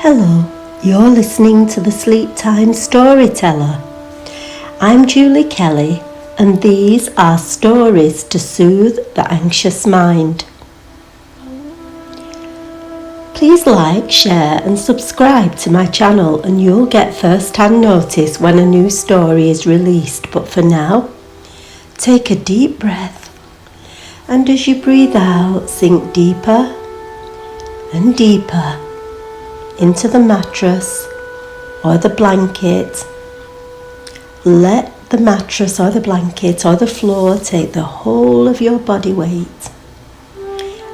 Hello, you're listening to the Sleep Time Storyteller. I'm Julie Kelly, and these are stories to soothe the anxious mind. Please like, share and subscribe to my channel and you'll get first-hand notice when a new story is released. But for now, take a deep breath, and as you breathe out, sink deeper and deeper into the mattress or the blanket. Let the mattress or the blanket or the floor take the whole of your body weight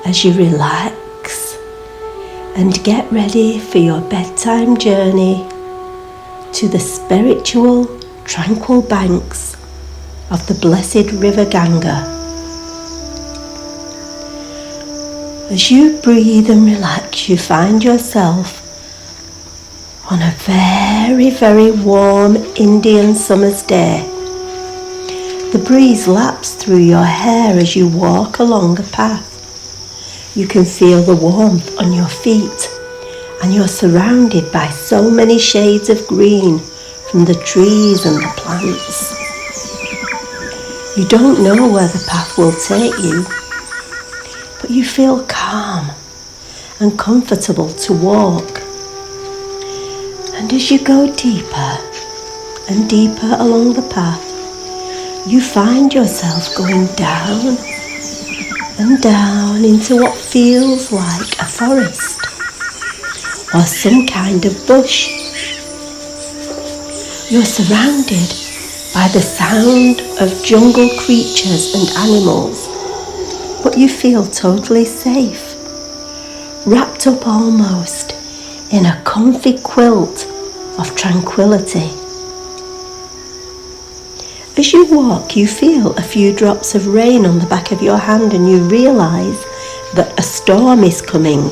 as you relax and get ready for your bedtime journey to the spiritual, tranquil banks of the blessed river Ganga. As you breathe and relax, you find yourself on a very, very warm Indian summer's day. The breeze laps through your hair as you walk along a path. You can feel the warmth on your feet, and you're surrounded by so many shades of green from the trees and the plants. You don't know where the path will take you, but you feel calm and comfortable to walk. And as you go deeper and deeper along the path, you find yourself going down and down into what feels like a forest or some kind of bush. You're surrounded by the sound of jungle creatures and animals, but you feel totally safe, wrapped up almost in a comfy quilt of tranquility. As you walk, you feel a few drops of rain on the back of your hand and you realise that a storm is coming.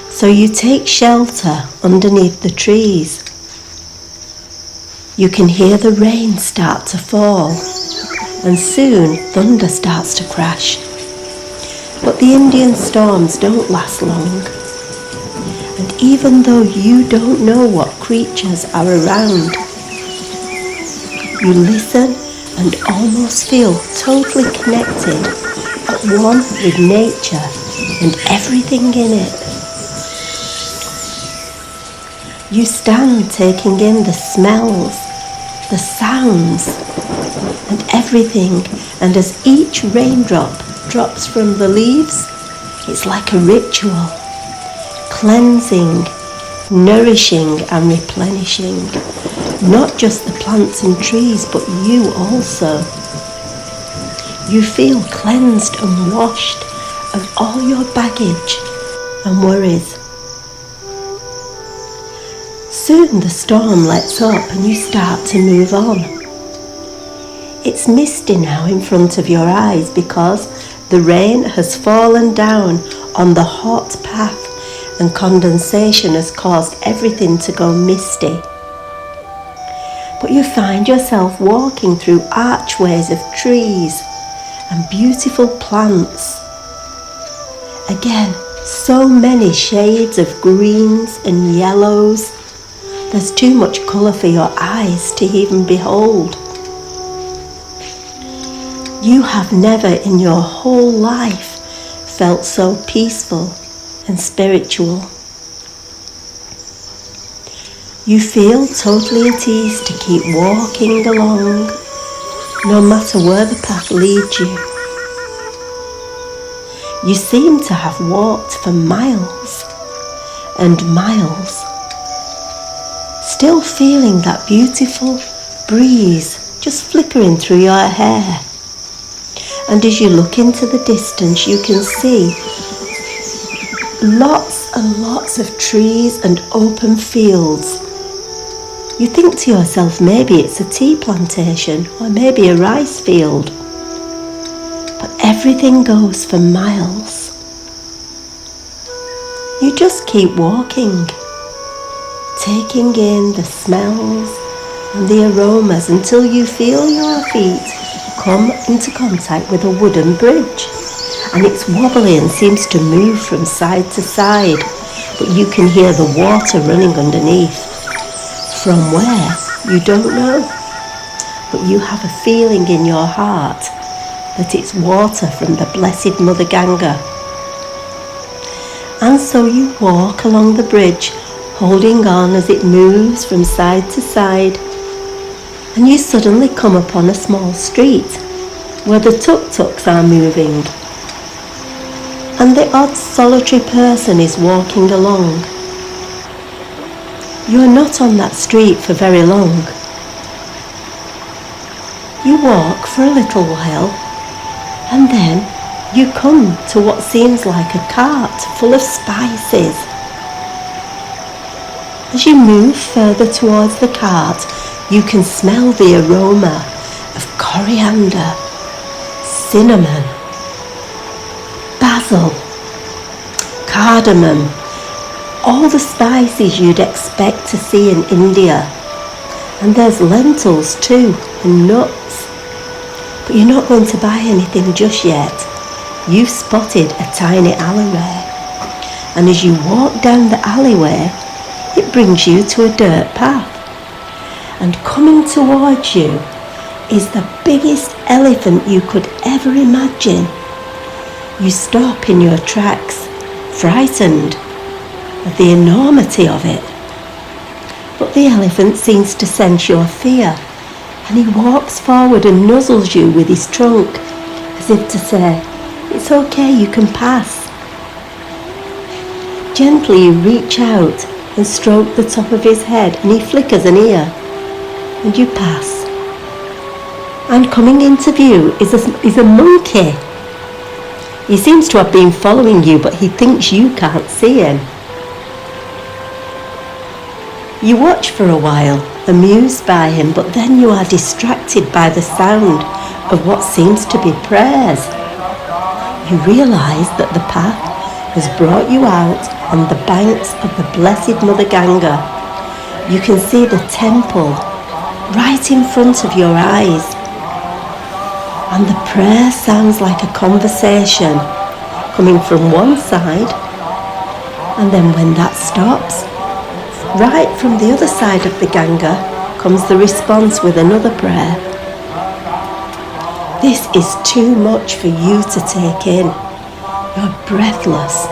So you take shelter underneath the trees. You can hear the rain start to fall, and soon thunder starts to crash. But the Indian storms don't last long. And even though you don't know what creatures are around, you listen and almost feel totally connected, at one with nature and everything in it. You stand taking in the smells, the sounds, and everything, and as each raindrop drops from the leaves, it's like a ritual, cleansing, nourishing and replenishing, not just the plants and trees, but you also. You feel cleansed and washed of all your baggage and worries. Soon the storm lets up and you start to move on. It's misty now in front of your eyes because the rain has fallen down on the hot path and condensation has caused everything to go misty. But you find yourself walking through archways of trees and beautiful plants. Again, so many shades of greens and yellows. There's too much colour for your eyes to even behold. You have never in your whole life felt so peaceful and spiritual. You feel totally at ease to keep walking along, no matter where the path leads you. You seem to have walked for miles and miles, still feeling that beautiful breeze just flickering through your hair. And as you look into the distance, you can see lots and lots of trees and open fields. You think to yourself, maybe it's a tea plantation or maybe a rice field. But everything goes for miles. You just keep walking, taking in the smells and the aromas until you feel your feet come into contact with a wooden bridge, and it's wobbly and seems to move from side to side but you can hear the water running underneath. From where? You don't know. But you have a feeling in your heart that it's water from the Blessed Mother Ganga. And so you walk along the bridge, holding on as it moves from side to side, and you suddenly come upon a small street where the tuk-tuks are moving, and the odd solitary person is walking along. You are not on that street for very long. You walk for a little while, and then you come to what seems like a cart full of spices. As you move further towards the cart, you can smell the aroma of coriander, cinnamon, basil, cardamom, all the spices you'd expect to see in India. And there's lentils too, and nuts. But you're not going to buy anything just yet. You've spotted a tiny alleyway. And as you walk down the alleyway, it brings you to a dirt path. And coming towards you is the biggest elephant you could ever imagine. You stop in your tracks, frightened at the enormity of it. But the elephant seems to sense your fear, and he walks forward and nuzzles you with his trunk, as if to say, "It's okay, you can pass." Gently you reach out and stroke the top of his head, and he flickers an ear, and you pass. And coming into view is a monkey. He seems to have been following you, but he thinks you can't see him. You watch for a while, amused by him, but then you are distracted by the sound of what seems to be prayers. You realise that the path has brought you out on the banks of the Blessed Mother Ganga. You can see the temple right in front of your eyes. And the prayer sounds like a conversation coming from one side, and then when that stops, right from the other side of the Ganga comes the response with another prayer. This is too much for you to take in. You're breathless.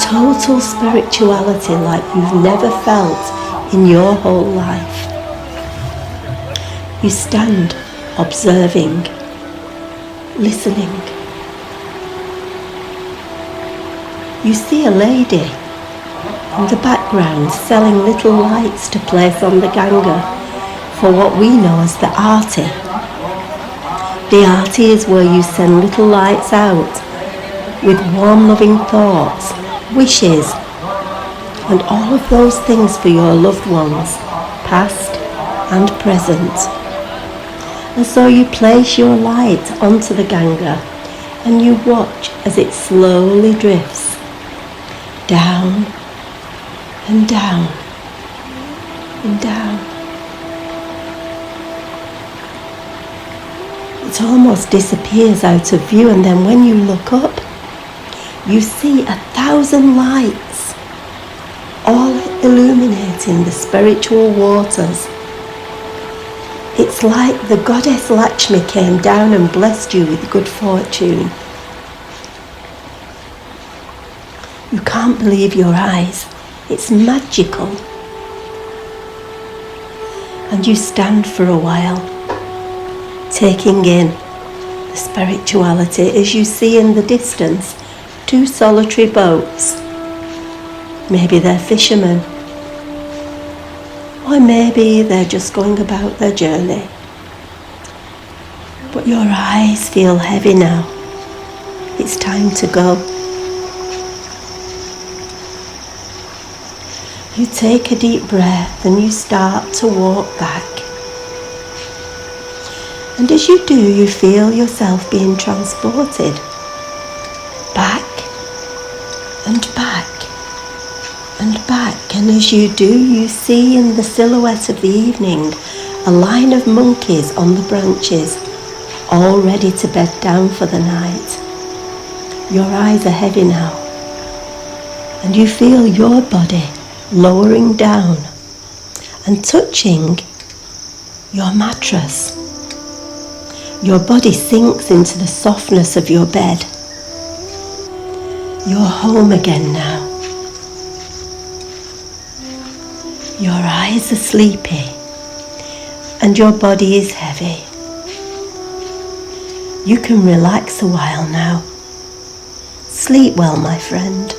Total spirituality like you've never felt in your whole life. You stand observing, listening. You see a lady in the background selling little lights to place on the Ganga for what we know as the arti. The arti is where you send little lights out with warm loving thoughts, wishes, and all of those things for your loved ones, past and present. And so you place your light onto the Ganga and you watch as it slowly drifts down and down and down. It almost disappears out of view, and then when you look up, you see 1,000 lights, all illuminating the spiritual waters. It's like the goddess Lakshmi came down and blessed you with good fortune. You can't believe your eyes. It's magical. And you stand for a while, taking in the spirituality as you see in the distance 2 solitary boats. Maybe they're fishermen, or maybe they're just going about their journey. But your eyes feel heavy now. It's time to go. You take a deep breath and you start to walk back. And as you do, you feel yourself being transported back and back and back. And as you do, you see in the silhouette of the evening a line of monkeys on the branches, all ready to bed down for the night. Your eyes are heavy now. And you feel your body lowering down and touching your mattress. Your body sinks into the softness of your bed. You're home again now. Your eyes are sleepy and your body is heavy. You can relax a while now. Sleep well, my friend.